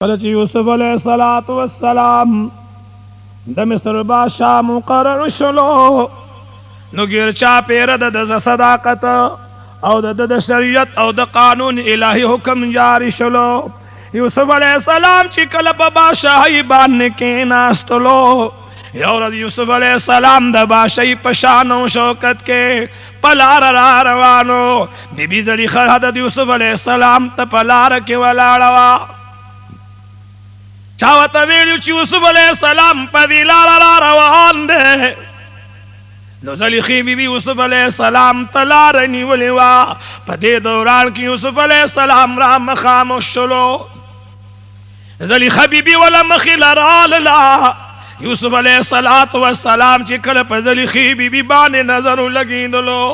کله چې یوسف علیه السلام د مصر بادشاه مقرر شلو نو ګیر چاپېره د صداقت او د شریعت او د قانون الهي حکم جاری شلو. یوسف علیه السلام چې کله په بادشاهۍ باندې کېناستلو یو ورځ یوسف علیه السلام د بادشاهۍ په شان او شوکت کې په لاره را روانو. بیبي زلیخا حضرت یوسف علیه السلام ته په لاره کې ولاړه وه. چا ورته ویلي چې یوسف علیه السلام په دې لاره را روان دی نو زلیخې بیبي یوسف علیه السلام ته لاره نیولې وه. په دې دوران کې یوسف علیه السلام را مخامخ شلو. زلیخه بیبي وله مخې لراله. یوسف علیه السلام چې کله په زلیخې بیبي باندې نظر ولګېدلو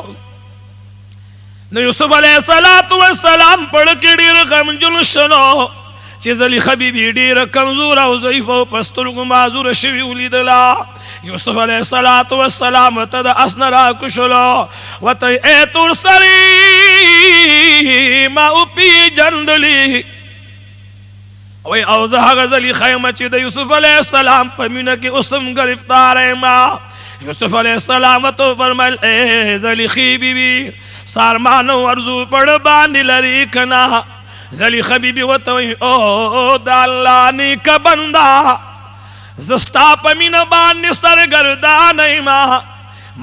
نو یوسف علیه السلام پړه کې ډېر غمجن شنو چې زلیخه بیبي ډېره کمزوره او ضعیفه او په سترګو معذوره شوې ولیدله. یوسف علیه السلام ورته د اس نه راکوشلو ورته ای تور سړي ما وپېژندلې وی او زه هغه زلیخه یم چې د یوسف علیه السلام په مینه کې اوس هم ګرفتاره یم. یوسف علیه السلام ورته وفرمیل ای زلیخې بیبي سارمانو ارزو پړ باندې لري که نه؟ زلیخه بیبي ورته وایي او د الله نیکه بنده زه ستا په مینه باندې سرګردانه یم.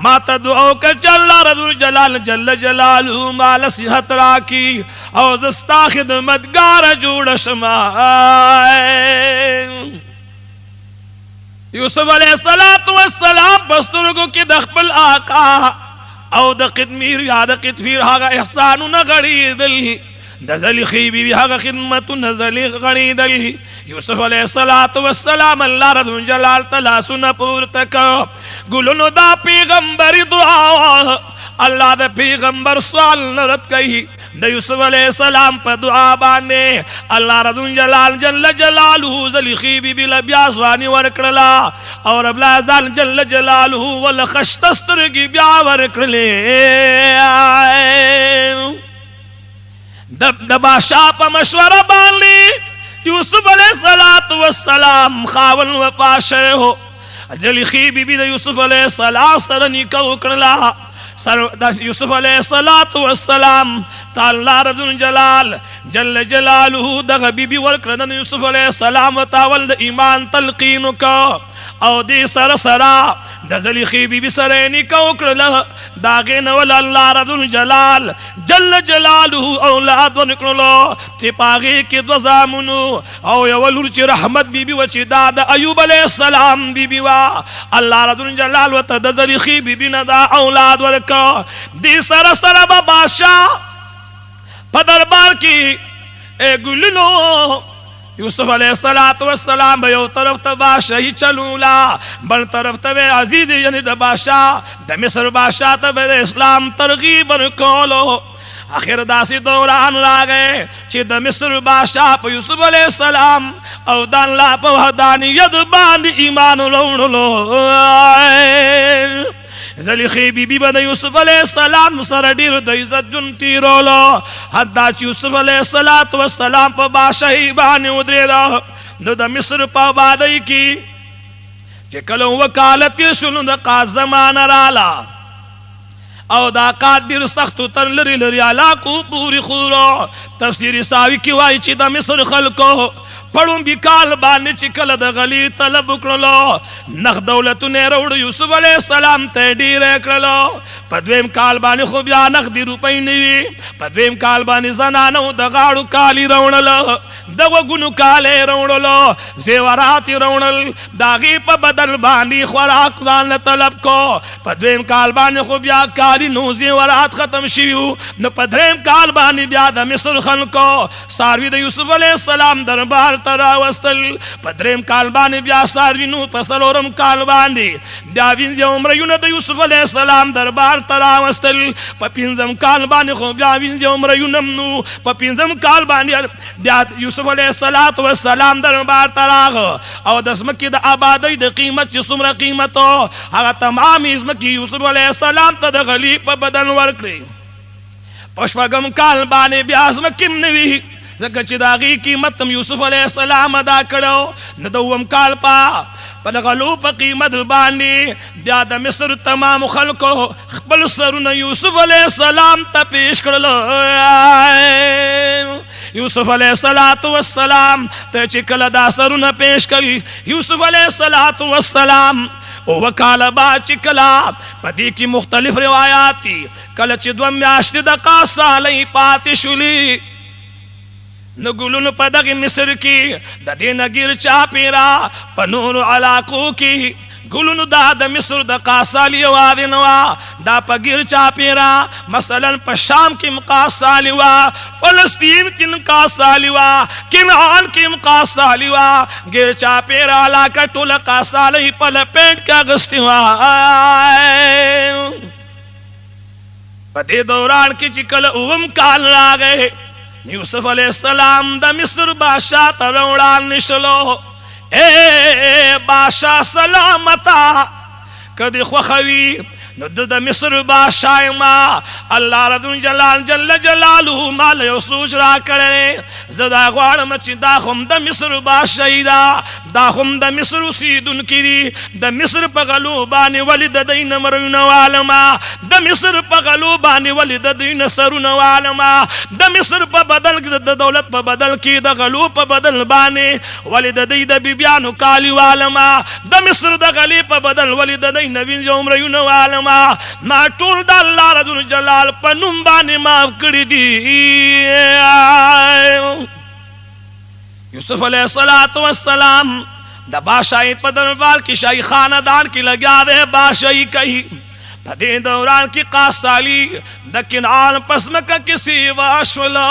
ما ته دعا وکړه چې الله رب الجلال جل جلاله ماله صحت راکړي او زه ستا خدمتګاره جوړه شمه. یوسف علیه السلام په سترګو کې د خپل آقا او د قطمیر یا د قطفیر هغه احسانونه غړېدل د زلیخې بیبي هغه خدمتونه غړېدل. یوسف علیه السلام الله رب الجلال ته لاسونه پورته کړه. ګلونو دا پیغمبري دعا الله د پیغمبر سوال نه رد کوي. د یوسف علیه السلام په دعا باندې الله رب الجلال جل جلاله زلیخې بیبي له بیا ځواني ورکړله او رب العزت جل جلاله ول خشته سترګې بیا ورکړلې. د بادشاه په مشوره باندې یوسف علیه السلام خاون وفات شوی و. زلیخې بیبي د یوسف علیه السلام سره نکاح وکړله. یوسف علیه السلام ته الله رب الجلال جل جلاله دغه بیبي ورکړه. د یوسف علیه السلام ورته اول د ایمان تلقین وکړه او دې سره سره د زلیخې بیبي سره یې نکاح وکړله. د هغې نه ول الله رب الجلال جل جلاله اولاد ورکړلو چې په هغې کې دوه زامنو او یوه لور چې رحمت بیبي وه چې دا د ایوب علیه السلام بیبي وه. الله رب الجلال ورته د زلیخې بیبي نه دا اولاد ورکړه. دې سره سره به بادشاه په دربار کې ګلونو یوسف علیه السلام به یو طرف ته بادشاهي چلوله بل طرف ته به عزیز یعنی د بادشاه د مصر بادشاه ته به د اسلام ترغیب ورکولو. آخر داسې دوران راغی چې د مصر بادشاه په یوسف علیه السلام او د الله په وحدانیت باندې ایمان وروړلو. زلیخې بیبي به د یوسف علیه السلام سره ډېر د عزت ژوند تېرولو حتی چې یوسف علیه السلام په بادشاهۍ باندې ودرېده. نو د مصر په آبادۍ کې چې کله وکالت یې شو نو د قات زمانه راله او دا قات ډېر سختو تر لرې لرې علاقو پورې خورو. تفسیر ساوي کې وایي چې د مصر خلکو پړومبي کال باندې چې کله د غلي طلب وکړلو نغ دولتونه یې راوړو یوسف علیه السلام ته یې ډېره کړلو. په دویم کال باندې خو بیا نغدي روپۍ نه وي. په دویم کال باندې زنانو د غاړو کالي راوړله د غوږونو کالی یې راوړلو زیورات یې راوړل د هغې په بدل باندې خوراک ځان له طلب کو. په دویم کال باندې خو بیا کالي نو زیورات ختم شوي وو. نو په دریم کال باندې بیا د مصر خلکو څاروي د یوسف علیه السلام دربار ته راوستل. په دریم کال باندې بیا څاروي نو په څلورم کال باندې بیا پنځه عمریونه د یوسف علیه السلام دربار ته راوستل. په پنځم کال باندې خو بیا پنځه عمریونه نو په پنځم کال باندې بیا یوسف علیه السلام دربار ته راغه او د ځمکې د آبادۍ د قیمت چې څومره قیمت و هغه تمامې ځمکې یوسف علیه السلام ته د غلي په بدل ورکړې. په شپږم کال باندې بیا ځمکې هم نه وي زکه چې داغي قیمت یوسف علیه السلام ادا کړو نو دوم کال په غلو په قیمت باندې بیا د مصر تمام خلکو خپل سرونه یوسف علیه السلام ته پیش کړل. یوسف علیه السلام ته چې کله دا سرونه پیش کړي یوسف علیه السلام وکاله با چې کله په دې کې مختلف روایات دي کله چې دوه میاشتې د قاصالۍ پاتې شولې نو ګلونو په دغه مصر کې د دې نګیر چاپیرا په نورو علاقو کې ګلونو دا د مصر د قاصالي وادي نو دا په ګیر چاپیرا مثلا په شام کې مقاصالي وا فلسطین کې قاصالي وا کنعان کې قاصالي وا ګیر چاپیرا علاقه ټول قاصالي په لپیټ کې غستي وا. په دې دوران کې چې کله اوم کال راغی یوسف علیہ السلام د مصر بادشاہ ته وړاندې شلو. اے بادشاہ سلامتا کدی خوخوی نو د مصر بادشاہ ما الله رب جلال جل جلاله مال یو سوچ را کړي زدا غواړم چې دا هم د مصر بادشاہ دا هم د مصر اوسیدونکي دي د مصر په غلو باندې ولید دین مرونه عالما د مصر په غلو باندې ولید دین سرونه عالما د مصر په بدل کې د دولت په بدل کې د غلو په بدل باندې ولید د بیبيانو کالی عالما د مصر د غلی په بدل ولید دین نوین عمرونه عالما ما ټول د الله رب جلال په نوم باندې معاف کړی دي. یوسف علیہ السلام د بادشاہی په دربار کې شاہی خاندان کې لګیا دی بادشاہی کوي. په دې دوران کې قاصالي د کنعان پس مکه کې سیوا شوله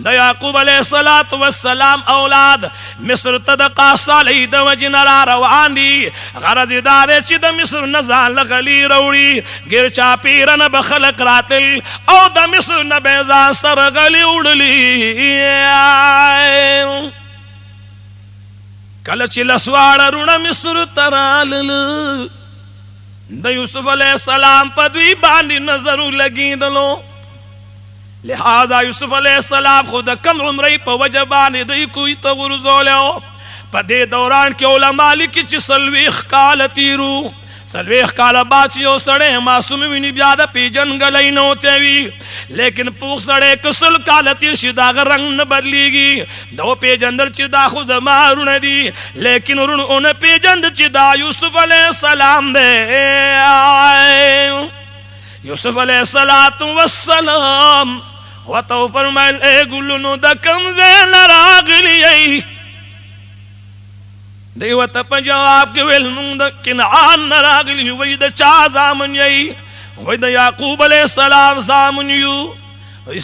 د یعقوب علیہ السلام اولاد مصر ته د قاصالۍ د وجې نه را روان دي. غرض یې دا دی چې د مصر نه ځان له غلي راوړي ګیر چاپیره نه به خلک راتل او د مصر نه به ځان سره غلي وړلي. کله چې لسواړه رونه مصر ته رالل د یوسف علیہ السلام په دوی باندې نظر لګېدلو لہذا یوسف علیہ السلام خود کم عمری په وجه باندې دوی کوی ته ورزولو. په دې دوران کې علما لیکي چې سلويخ کال تیرو سلويخ کال بعد یو سړی معصوم ویني بیا د پیژنګلای نه وته وي لیکن پوخ سړی کسل کال تیر شي دا رنگ نه بدلیږي دو پیژندل چې دا خو زما رونه دي لیکن رونه اون پیژند چې دا یوسف علیہ السلام دی. یوسف علیہ السلام وتو فرمایل اے ګلونو د کم ځای نه راغلی دی ورته په جواب کې ویل مونږ د کنعان نه راغلي یو. وایي د چا زامن یې وایي د یعقوب علیہ السلام زامن یو.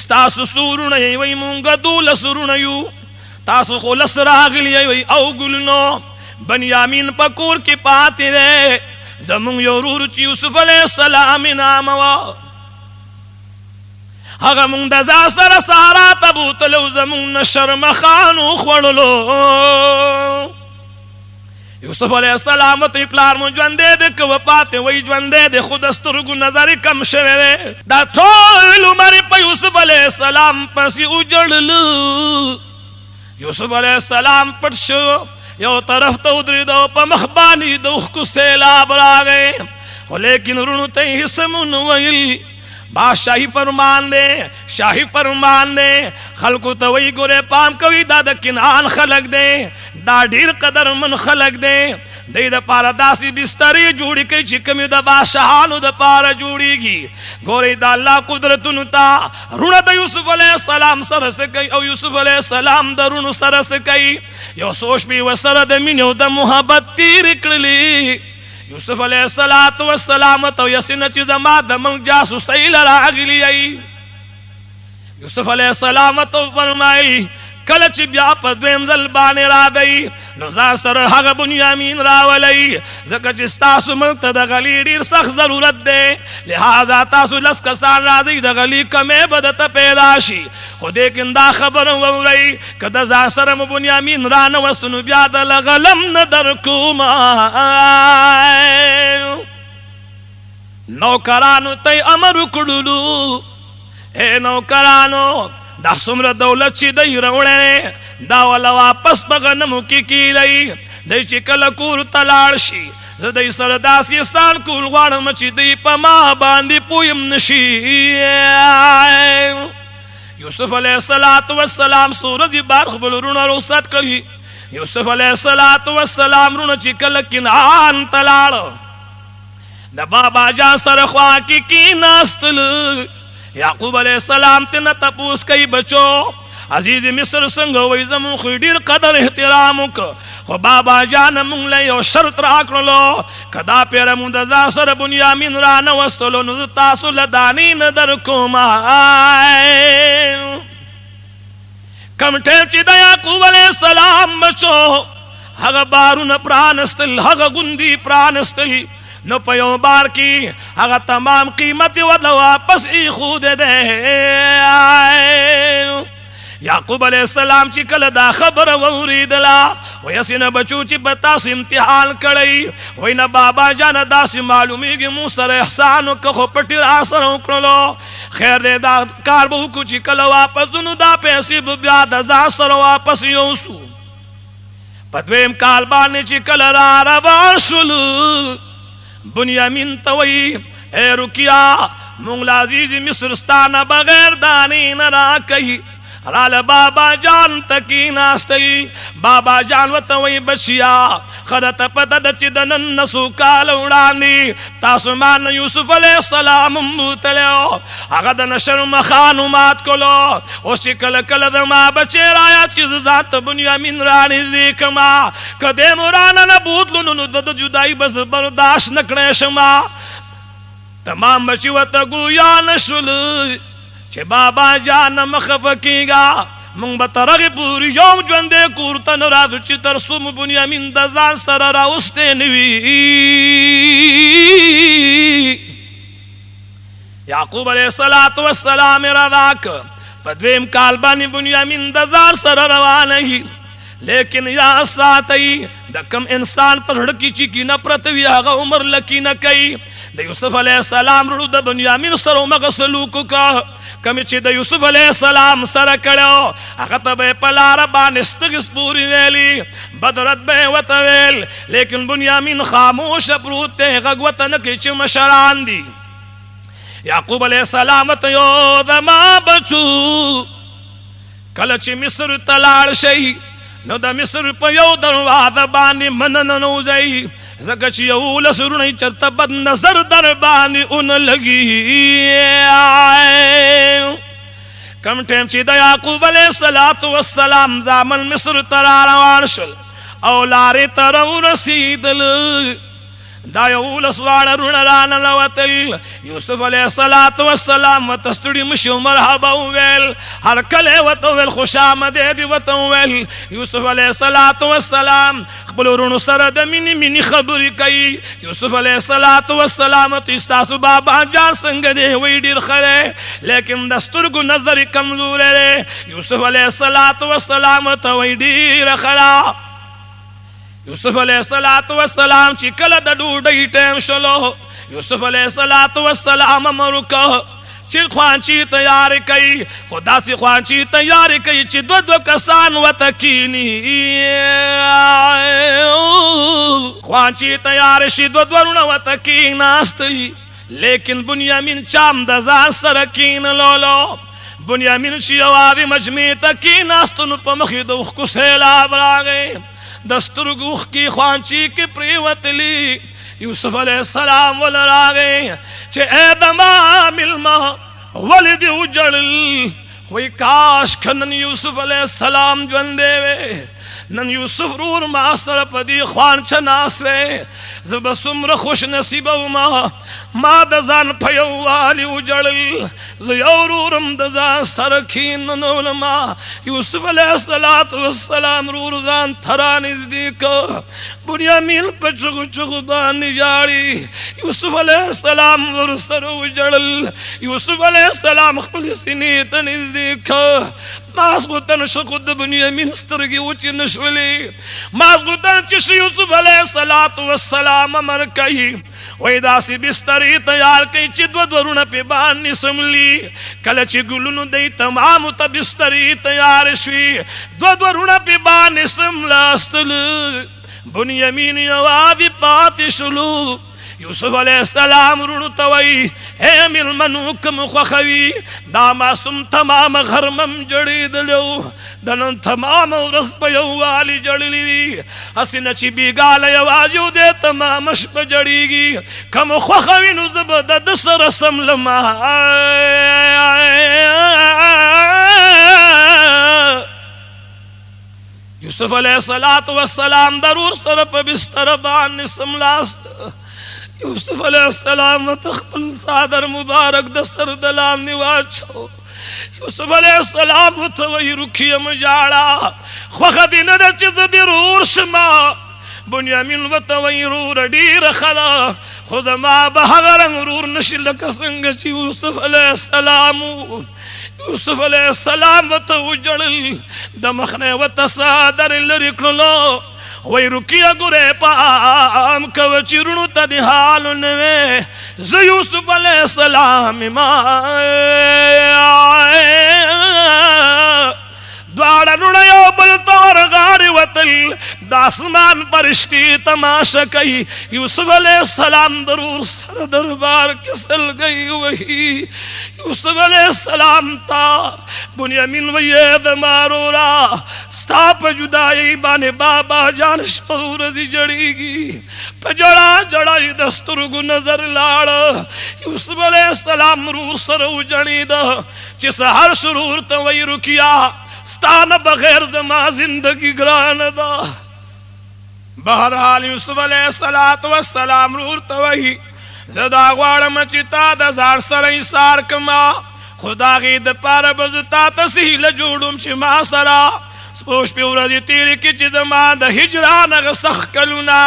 ستاسو سورونه یې وایي مونږ 12 سورونه یو تاسو خو لس راغلي وایي او ګلونو بنیامین په کور کې پاتې دی زمون یو ورور چې یوسف علیہ السلام نام وا هغه مونږ د ځان سره سهارا ته بوتلو زمون شرمخانو خوړلو. یوسف علیہ السلام ته پلار مو ژوندې د که وفات وی ژوندې د خود سترګو نظر کم شوی دی دا ټول عمر په یوسف علیہ السلام پسې وجړلو. یوسف علیہ السلام پټ شو یو طرف ته ودرېدو په مخ باندې د اوښکو سیلاب راغی خو لیکن رونو ته یې هېڅ مو ویل. بادشاہی فرمان دے شاہی فرمان دے خلقو ته وی ګوره پام کوي دا د کنعان خلق دے دا ډیر قدر من خلق دے دی د پاره داسې بسترې جوړې کوي چې کومې د بادشاهانو د پاره جوړېږي. ګورئ د الله قدرتونو ته رونه د یوسف علیہ السلام سره څه کوي او یوسف علیہ السلام د رونو سره څه کوي. یو سوچ مې ورسره د مینې او د محبت تېرې کړلې. یوسف علیہ السلام ته یسنه چې زما د ملک جاسوسۍ له راغلي یوسف علیہ السلام ته فرمایي کله چې بیا په دویم ځل باندې راغی نو ځان سره هغه بنیامین راولئ ځکه چې ستاسو ملک ته د غلي ډېر سخت ضرورت دی لہذا تاسو لس کسان راځئ د غلي کمې به درته پیدا شي خو لیکن دا خبره واورئ که د ځان سره مو بنیامین رانوستو نو بیا د غلم نه درکوم. نوکرانو ته امر وکړلو اے نوکرانو دا سمره دولت چې دی راوړی دا ولا واپس په غنمو کې کیلی دی چې کله کور ته لاړ شي زه دی سره داسې احسان کول غواړم چې دی په ما باندې پویم نشي یوسف علیه السلام څو ورځې بعد خپل وروڼه رخصت کړي یوسف علیه السلام وروڼه چې کله کنعان ته لاړه د بابا جان سره خوا کې کېناستل یعقوب علیه السلام تنه تپوس کوي بچو عزیز مصر څنګه وایي زموږ خو ډېر قدر احترام وکړه خو بابا جان موږ له یو شرط راکړلو که دا پیره مونږ د ځان سره بنیامین را نه وستلو نو زه تاسو له دانې نه در کوم کم ټیم چې د یعقوب علیه السلام بچو هغه بارونه پرانستل هغه غوندې پرانستل نو په یو بار کې هغه تمام قیمت ورله واپس ایښوده دی یعقوب علیه السلام چې کله دا خبره واورېدله وایي هسې نه بچو چې په تاسو امتحان کړی وایي نه بابا جانه داسې معلومیږي مونږ سره احسان وکړه خو پټې را سره وکړلو خیر دی دا کار به وکړو چې کله واپس ځو نو دا پیسې به بیا د ځان سره واپس یوسو په دویم کال باندې چې کله را روان شولو بنیامین ته وایي ای رکیا مونږ له عزیز مصر ستا نه بغیر دانې نه راکوي راله بابا جان ته کېناستئ بابا جان ورته وایي بچیا ښه درته پته ده چې د نن نه څو کاله وړاندې تاسو ما نه یوسف علیه السلام هم بوتلی هغه د نشر مخانو مات کړلو اوس چې کله کله د ما بچی رایاد چې زه ځان ته بنیامین رانږدې کړم که دی مو رانه نه بوتلو نو د جدایي به زه برداشت نه کړی شم تمام بچي ورته ګویا نه شول چې بابا جان مه خفه کېږه مونږ به تر هغې پورې یو ژوندی کور ته نه راځو چې تر څو مو بنیامین د ځان سره راوستی نه وي یعقوب علیه السلام یې رضا که په دویم کال باندې بنیامین د ځان سره روانوي لیکن یا ساتئ د کم انسان په زړه کې چې کینه پرته وي هغه عمر له کینه کوي د یوسف علیه السلام ورو د بنیامین سره همغه سلوک وکړه کمی چې د یوسف علیه السلام سره کړو هغه ته به یې په لاره باندې سترګې سپورې ویلي بد رد به یې ورته ویل لیکن بنیامین خاموشه پروت دی غږ ورته نه کوي چې مشران دي یعقوب علیه السلام ورته یو زما بچو کله چې مصر ته لاړ شئ نو د مصر په یو دروازه باندې مننه نوځئ ځکه چې یولس وروڼه یې چېرته بد نظر در باندې ونه لګي کم ټیم چې د یعقوب علیه السلام زامن مصر ته را روان شول او لارې ته راورسېدل دا یولس واړه وروڼه راننوتل یوسف علیه السلام ورته ستړي مشي او مرحبا وویل هر کله یې ورته وویل خوش آمدید یې ورته وویل یوسف علیه السلام خپلو وروڼو سره د مینې خبرې کوي یوسف علیه السلام ورته ستاسو بابا جان څنګه دی وایي ډېر ښه دی لیکن د سترګو نظر یې کمزوری دی یوسف علیه السلام ورته وایي ډېره ښه ده یوسف علیه السلام چې کله د ډوډۍ ټیم شلو یوسف علیه السلام امر وکړ چې خوانچې تیارې کوي خو داسې خوانچې تیارې کوي چې دوه کسان ورته کښېني خوانچې تیارې شي دوه وروڼه ورته کښېناستل لیکن بنیامین چام د ځان سره کښېنلولو بنیامین چې یوازې مجمع ته کښېناستو نو په مخ یې د اوښکو سیلاب راغی د سترګو اوښکې خوانچې کې پرېوتلي یوسف علیه السلام ول راغی چې ای زما مېلمه ولې دې وژړل وایي کاش که نن یوسف علیه السلام ژوندی وی نن یوسف ورور ما سره په دې خوانچه ناست وی زه به څومره خوش نصیبه وم ما د ځان په یووالي وژړل زه یو ورورم د ځان سره کښېنولم یوسف علیه السلام ورور ځان ته رانږدې که بنیامین په چغو چغو باندې ژاړي یوسف علیه السلام ورسره وژړل یوسف علیه السلام خپلې سینې ته نږدې که ماسغوتن شخود بنیامین سترگی وچی نشولی ماسغوتن چش یوسف علیہ السلام امر کئی ویدا سی بستری تیار کئی چی دو دورون پی بانی سملی کل چی گلون دی تمام تا بستری تیار شوی دو دورون پی بانی سملاستل بنیامین یوابی پاتی شلو یوسف علیہ السلام رونو توئی اے ملمنو کم خوخوی دا معصوم تمام غرمم جڑی دلیو دنن تمام ورس پیو والی جڑی لی اسی نچی بیگال یواجو دے تمام شپ جڑی گی کم خوخوی نو زبد دس رسم لما یوسف علیہ السلام ضرور سرپ بستر بان سملاست یوسف علیہ السلام تخبل صادر مبارک دستر دلان نواچو یوسف علیہ السلام توی رکیم جاڑا خوخدین دا چیز دی رور شما بنیامین و توی رور دیر خدا خود ما بحغرن رور نشلک سنگ چی یوسف علیہ السلام یوسف علیہ السلام و تو جڑل دمخنے و تصادر لرکلو وی رکیا گرے پام کو چرنو تدی حالو نوے ز یوسف علیہ السلام دوارا نڑیو بلتور غاری وطل داسمان پرشتی تماشا کئی یوسف علیہ السلام ضرور سر دربار کسل گئی وہی یوسف علیہ السلام تا بنیامین وید مارورا ستاپ جدائی بانے بابا جانش پورزی جڑی گی پجڑا جڑائی دسترگو نظر لاڑ یوسف علیہ السلام رو سرو جڑی دا چس ہر شرور توی رکیا ستان بغیر زما زندگی گران دا بہرحال یوسف علیہ السلام رور توی زدا غوارم چتا دا زار سرائی سار کما خدا غید پار بزتا تسیل جوڑم شما سرا سپوش پیورا دی تیری کی چی زما دا ہجران اغا سخ کلونا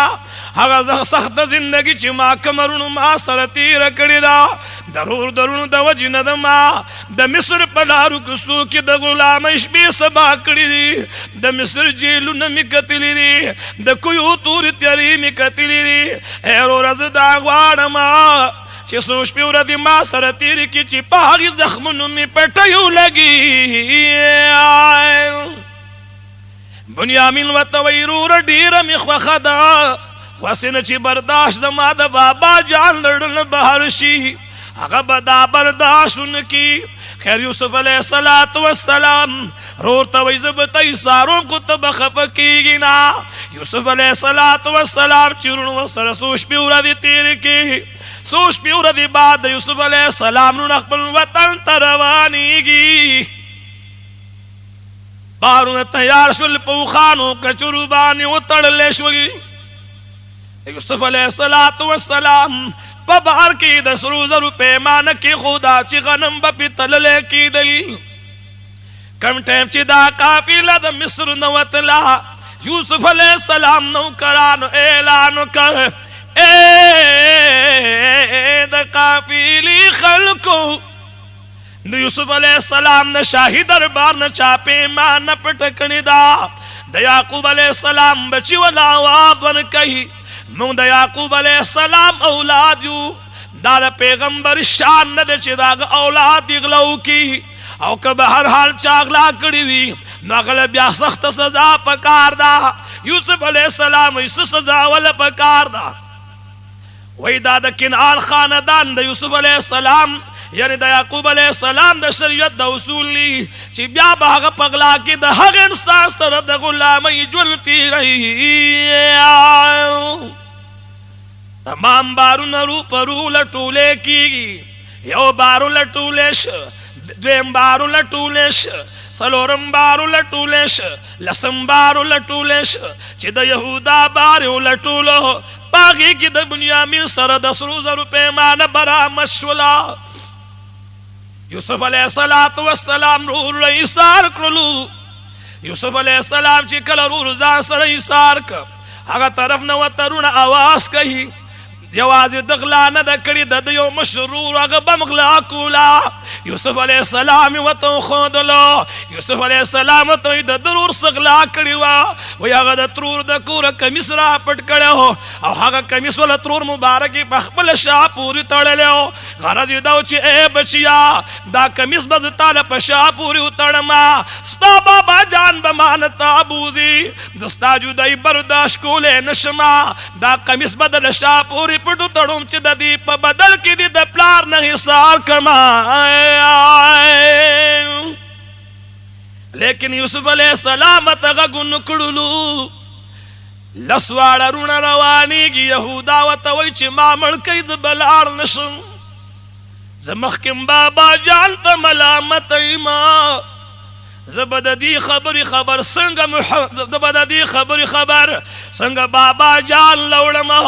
اغا سخت زندگی چی ما کمرون ما سر تیر کری دا درور درون دا وجن دا ما دا مصر پلارو کسو کی دا غلام اشبی سبا کری دی دا مصر جیلو نمی کتلی دی دا کیو تور تیاری می کتلی دی ایرو رز دا غوارما چی سوش پیورا دی ما سر تیری کی چی پاگی زخمونو می پٹیو لگی بنیامین و تویرور دیر می خوخدا خواسن چی برداشت دما دا بابا جان لڑن بہرشی اگا بدا برداشت ان کی خیر یوسف علیہ السلام رور توی زبتی ساروں کو تبخف کی گنا یوسف علیہ السلام چرن و سرسوش پیورا دی تیر کی سوش پیورا دی بعد یوسف علیہ السلام نقبل وطن تروانی گی بارون تیار شل پوخانوں کچرو بانی اتڑ لے شوی یوسف علیہ السلام پبار کی دس روز پیمان کی خدا چی غنم بپی تللے کی دل کم ٹیم چی دا قافلہ دا مصر نوتلا یوسف علیہ السلام نو کرانو اعلانو کر اے دا قافلی خلقو یوسف علیہ السلام نے شاہی دربار نہ چاپے ماں نہ پٹکنی دا یعقوب علیہ السلام بچی والا آواب ون کہی مون دا یعقوب علیہ السلام اولاد یو دا پیغمبر شان نہ دے چی دا اولاد اغلو کی او کب ہر حال چاگلا کری دی نغل بیا سخت سزا پکار دا یوسف علیہ السلام اس سزا والا پکار دا وی دا کنعان خاندان دا یوسف علیہ السلام یعنی دا یعقوب علیہ السلام دا شریعت دا اصول لی چی بیا باغ پگلا کی دا حق انساس تر دا غلامی جلتی رہی تمام بارو نرو پرو لٹولے کی گی یو بارو لٹولیش دویم بارو لٹولیش سلورم بارو لٹولیش لسم بارو لٹولیش چی دا یہودا بارو لٹولو باغی کی دا بنیامین سر دس روز پیمان برا مشولا یوسف علیہ السلام رور رئی سار کرلو یوسف علیہ السلام چی کل رور زان سر رئی سار کر اگا طرف نو ترون آواز کہی یوازې د غلا نه ده کړې، د یو مشرور هغه به هم غلا کوله. یوسف علیه السلام یې ورته وښودلو. یوسف علیه السلام ورته وایي د ده ورور څه غلا کړې وه. وایي هغه د ترور د کوره کمیس را پټ کړی و او هغه کمیس وله ترور مبارک یې په خپله شا پورې تړلی و. غرض یې دا و چې ای بچیا دا کمیس به زه تا له په شا پورې وتړمه، ستا بابا جان به ما نه تا بوځي، زه ستا جدایي برداشت کولی نه شمه. دا کمیس به د له شا پورې پټو تړم چې د دې په بدل کې دې د پلار نه حصار کړمه. لیکن یوسف علیه السلام ته غږ ونه کړلو. لس واړه روڼه روانېږي. یهودا ورته وایي چې ما مړ کوي زه به لاړ نه شم، زه مخکې بابا جان ته ملامت یمه، زه به د دې خبرې خبر څنګه بابا جان لوړمه.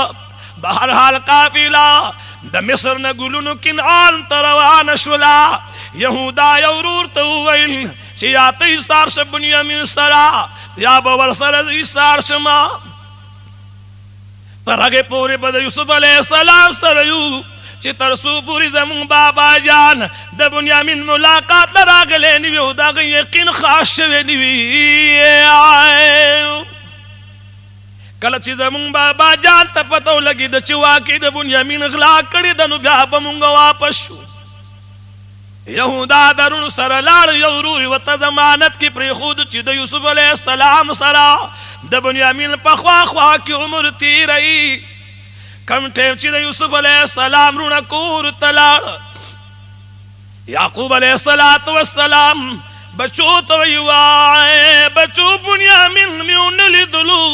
بهرحال قافله د مصر نه ګلونو کنعان ته روانه شوله. یهودا یو ورور ته وویل چې یا ته ایثار شه بنیامین سره یا به ورسره زه ایثار شمه. تر هغې پورې به د یوسف علیه السلام سره یو چې تر څو پورې زمونږ بابا جان د بنیامین ملاقات ته راغلی نه وي او د هغه یقین خاص شوی نه وي. کله چې زمونږ بابا جان ته پته ولګېده چې واقع د بنیامین غلا کړې ده نو بیا به مونږ واپس شو. یهودا درون سره لاړ. یو ورور یې ورته ضمانت کې پرېښود چې د یوسف علیه السلام سره د بنیامین په خوا کې عمر تېروي. کم ټیم چې د یوسف علیه السلام رونه کور ته لاړ، یعقوب علیه السلام بچو ته وایي وای بچو بنیامین مې ونه لیدلو.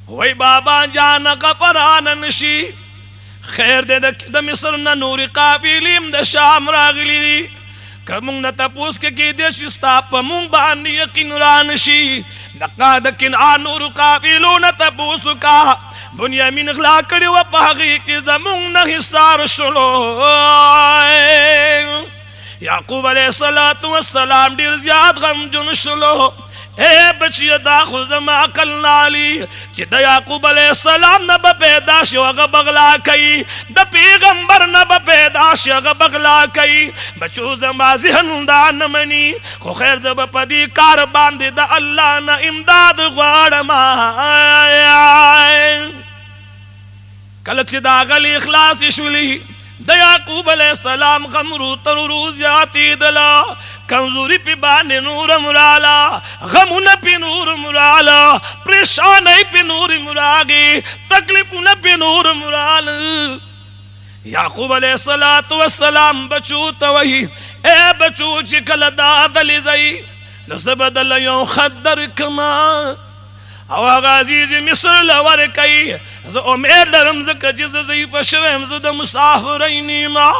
وای بابا جان غفرانه نشي، خیر دی د مصر نه نورې قافلې هم د شام راغلي دي، که موږ نه تپوس کې کیدی شي ستا په موږ باندې یقین را نشي. د کنعان نورو قافلو نه تپوس وکړه، بنیامین غلا کړې وه په هغې کې زموږ نه حصار شلو. یعقوب علیه السلام ډېر زیات غمجن شلو. اے بچیه دا خو زما عقل نه علي چې د یعقوب علیه السلام نه به پیدا شي هغه بغلا کوي، د پیغمبر نه به پیدا شي هغه بغلا کوي. بچو زما ذهن دا نه مني، خو خیر زه به په دې کار باندې د الله نه امداد غواړم. کله چې د هغه له اخلاص شولي د یعقوب علیه السلام غم ورو تر ورو زیاتېدله، کمزوري پې باندې نور مراله، غمونه پې نور مراله، پریشانۍ پې نور مراغې، تکلیفونه پې نور مراله. یعقوب علیه السلام بچو ته وایي ای بچو چې کله دا دلې ځئ نو زه به دله یو خط درکړمه او هغه عزیز مصر له ورکوي. زه امید لرم ځکه چې زه ضعیفه شوی یم، زه د مسافرۍ نه یمه،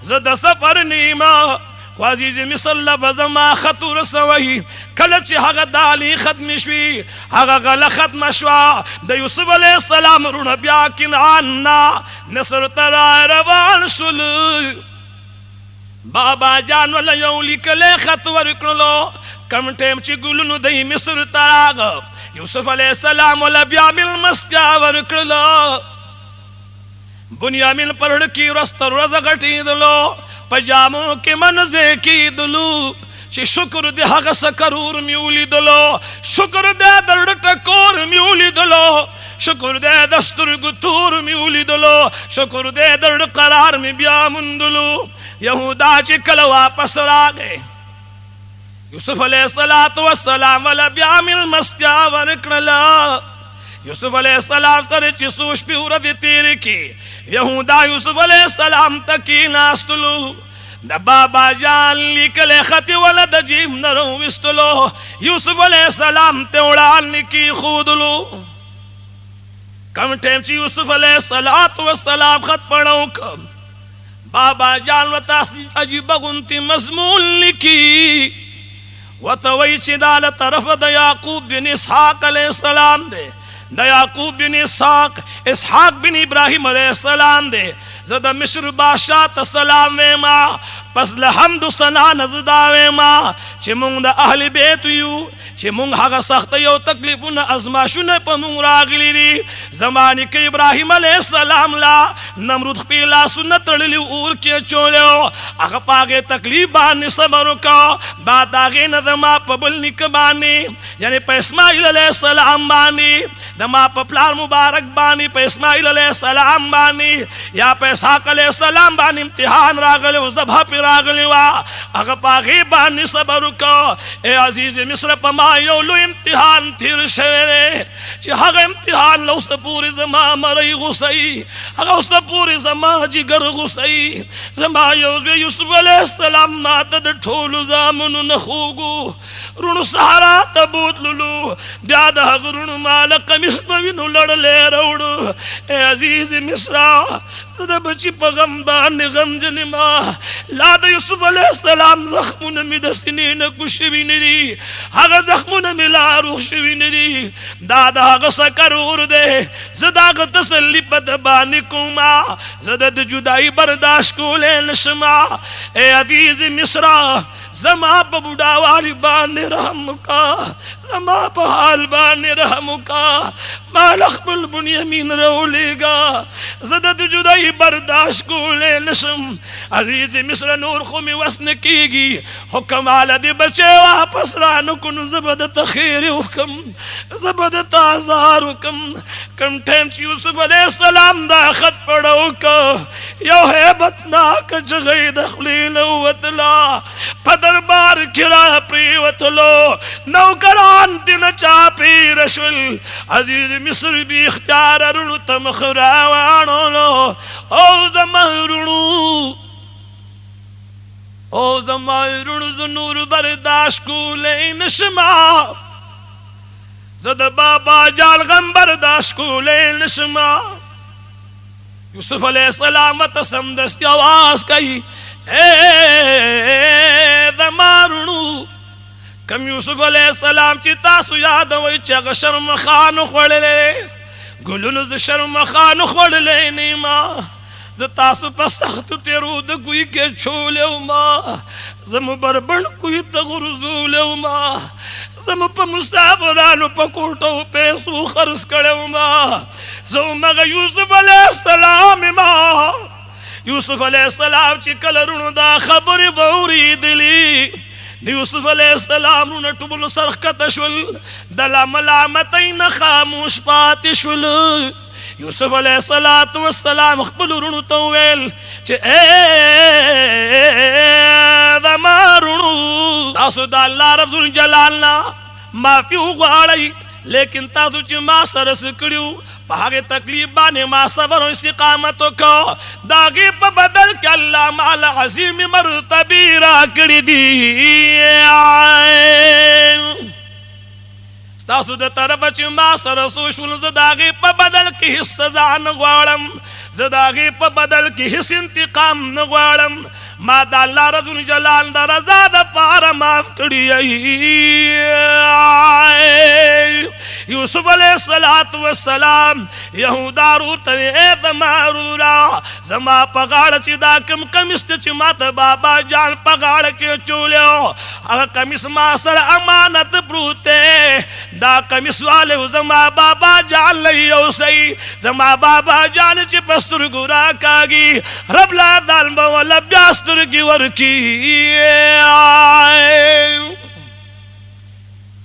زه د سفر نه یمه، خو عزیز مصر له به زما خط ورسوئ. کله چې هغه دالې ختمې شوې، هغه غله ختمه شوه، د یوسف علیه السلام وروڼه بیا کنعان نه مصر ته را روان شول. بابا جان وله یو لیکلی خط ورکړلو. کم ټیم چې ګلونو دی مصر ته راغه، یوسف علیه السلام وله بیا میلمستیا ورکړله. بنیامین پر ړه کې ورځ تر ورځه غټېدلو، په جامو کې منځې کېدلو چې شکر د هغه سکرور مې ولیدلو، شکر د ړه ټکور مې ولیدلو، شکر د سترګو تور مې ولیدلو، شکر د ړه قرار مې بیا موندلو. یهودا چې کله واپس راغی، یوسف علیه السلام وله بیا میلمستیا ورکړله. یوسف علیه السلام سره چې څو شپې ورځې تېرې کړې، یهودا یوسف علیه السلام ته کېناستلو، د بابا جان لیکلی خط یې وله د جیب نه راویستلو، یوسف علیه السلام ته وړاندې کېښودلو. کم ټیم چې یوسف علیه السلام خط پړو که، بابا جان ورته عجیبه غوندې مضمون لیکي، ورته وایي چې دا له طرفه د یعقوب بن اسحاق علیه السلام دی، د یعقوب بن اسحاق بن ابراهیم علیه السلام دی. زد مصر بادشاہ ته سلام ویما پس له حمد ثنا نزدا ویما چې مونږ د اهل بیت یو چې مونږ هغه سخت یو تکلیفونه ازماشونه په مونږ راغلي دي زمانه کې ابراهیم علیه السلام لا نمرود خپل لاسونه تړلي اور کې چولو هغه پاګه تکلیف باندې صبر وکړه بعد هغه نه د ما په بل نیک باندې یعنی په اسماعیل علیه السلام باندې د ما په پلار مبارک باندې په اسماعیل علیه السلام باندې یا په اسحاق علیه السلام باندې امتحان راغلی او ذبح پر راغلی وا هغه پاګه باندې صبر وکړه اے عزیز مصر په ما یو لوی امتحان تیر شوی چې هغه امتحان لو سپور زما مری غسی هغه سپور زما جگر غسی زما یوسف علیہ السلام ماته د ټولو زامنو نخوګو رونو سهارا تبوتلو بیا د هغه رونو مال قمیص په وینو لړلې راوړو اے عزیز مصر د بچی په غم باندې غم جنما لا د یوسف علیہ السلام زخمونه می د سینې نه کوشوي نه دي هغه زخمونه می لا روح شوي نه دي دا د هغه سکر ور دی زه د هغه تسلي په د باندې کوما زه د جدایي برداشت کولی نشما اے عزیز مصر زما په بوډاوالي باندې رحم وکړه زما په حال باندې رحم وکړه ما خپل بنیامین راولېږه زه د جدایي برداشت کولی نشم عزیز مصر نور خو مې وس نه کېږي خو کماله دې بچی واپس رانه کړو نو زه به درته خیر وکړم زه به درته ازار وکړم کوم ټایم چې یوسف علیه السلام دا خط پړه وکړه یو هیبتناکه جغۍ د خولې نه ووتله په دربار کې را پرېوتلو نوکران دې نه چاپېره شول عزیز مصر بی اختیار رونو ته مخ راواړولو او زما رونو او زما رونو زه نور برداشت کولی نشما زه د بابا جال غم برداشت کولی نشما یوسف علیہ السلام ته سمدستي آواز کوي اے زما رونو کم یوسف علیہ السلام چې تاسو یادوئ چې هغه شرمخانو خوړلی ګلونو زه شرمخانو خوړلی نه یم زه تاسو په سختو تیرو د کوی کې چولی وم زه مو بربڼ کوی ته غورځولی وم زه مو په مسافرانو په کوټو پیسو خرڅ کړی وم زه همغه یوسف علیہ السلام یم یوسف علیہ السلام چې کله رونو دا خبرې به اورېدلي د یوسف علیہ السلام رونه ټول سرښکته شول د لا ملامتۍ نه خاموش پاتې شول یوسف علیہ السلام خپلو رونو ته وویل چې زما رونو تاسو د الله رب ذوالجلال نه معافي وغواړئ لیکن تاسو چې ما سره څه کړي په هغې تکلیف باندې ما صبر او استقامت وکړو د هغې په بدل کې الله مال عظیم مرتبې راکړي دي ستاسو د طرفه چې ما سره څه شول زه د هغې په بدل کې هېڅ سزا نه غواړم زه د هغې په بدل کې هېڅ انتقام نه غواړم ما د الله رب الجلال د رضا دپاره معاف کړي یوسف علیہ السلام یهودار ورته ای زما وروره زما په غاړه چې دا کوم قمیص دی چې ما ته بابا جان په غاړه کې چولی هغه قمیص ما سره امانت پروت دی دا قمیص والی زما بابا جان له یوسئ زما بابا جان چې په سترګو راکاږي رب العالمین به وله بیا سترګې ورکړي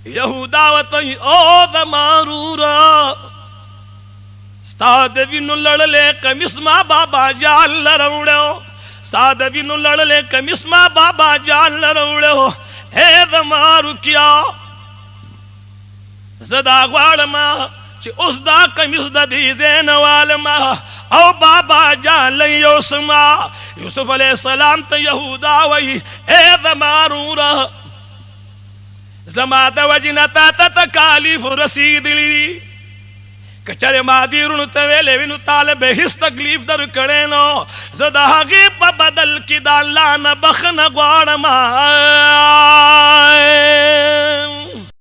یهودا ورته او زما وروره ستا د وینو لړلی قمیص ما بابا جان له راوړی ستا د وینو لړلی قمیص ما بابا جان له راوړی ای زما روکیا زه دا غواړم چې اوس دا قمیص د دې ځای نه والم او بابا جان له یوسما یوسف علیہ السلام ته یهودا وایي ای زما وروره زما د وجې نه تا ته تکالیف رسېدلي دي که چېرې ما دې وروڼو ته ویلی وي نو تاله به هېڅ تکلیف در کړی نو زه د هغې په بدل کې د الله نه بخښنه غواړم